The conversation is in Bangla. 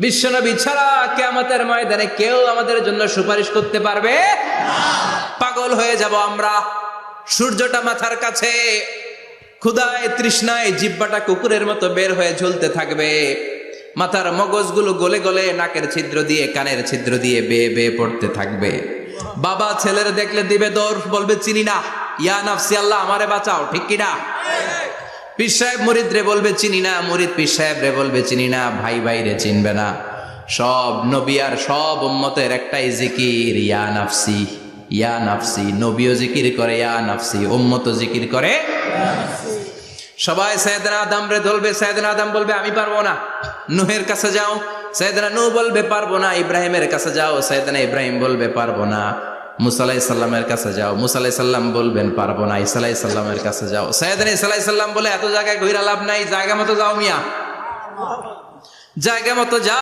বিশ্বনবী ছাড়া কিয়ামতের ময়দানে কেউ আমাদের জন্য সুপারিশ করতে পারবে না। পাগল হয়ে যাব আমরা। সূর্যটা মাথার কাছে, ক্ষুধায় তৃষ্ণায় জিহ্বাটা কুকুরের মতো বের হয়ে ঝুলতে থাকবে, মাথার মগজগুলো গলে গলে নাকের ছিদ্র দিয়ে কানের ছিদ্র দিয়ে বেয়ে বেয়ে পড়তে থাকবে। বাবা ছেলের দেখলে দিবে দৌড়, বলবে চিনি না, ইয়া নাফসি আল্লাহ আমারে বাঁচাও, ঠিক কিনা? পীর সাহেব মুরিদ রে বলবে চিনি না, মুরিদ পীর সাহেব রে বলবে চিনি না, ভাই ভাই রে চিনবে না। সব নবী আর সব উম্মতের একটাই জিকির, ইয়া নাফসি ইয়া নাফসি। নবীও জিকির করে ইয়া নাফসি, উম্মতও জিকির করে। সবাই সাইয়েদনা আদম রে ধরবে, সাইয়েদনা আদম বলবে আমি পারবো না। নূহের কাছে যাও, সাইয়েদনা নূহ বলবে পারবো না। ইব্রাহিমের কাছে যাও, সাইয়েদনা ইব্রাহিম বলবে পারবো না। মুসা আলাইহিস সালামের কাছে যাও, মুসা আলাইহিস সালাম বলবেন পারবো না। ঈসা আলাইহিস সালামের কাছে যাও, সাইয়েদনা ঈসা আলাইহিস সালাম বলে এত জায়গায় ঘুরে লাভ নাই, জায়গা মতো যাও মিয়া, জায়গা মতো যাও।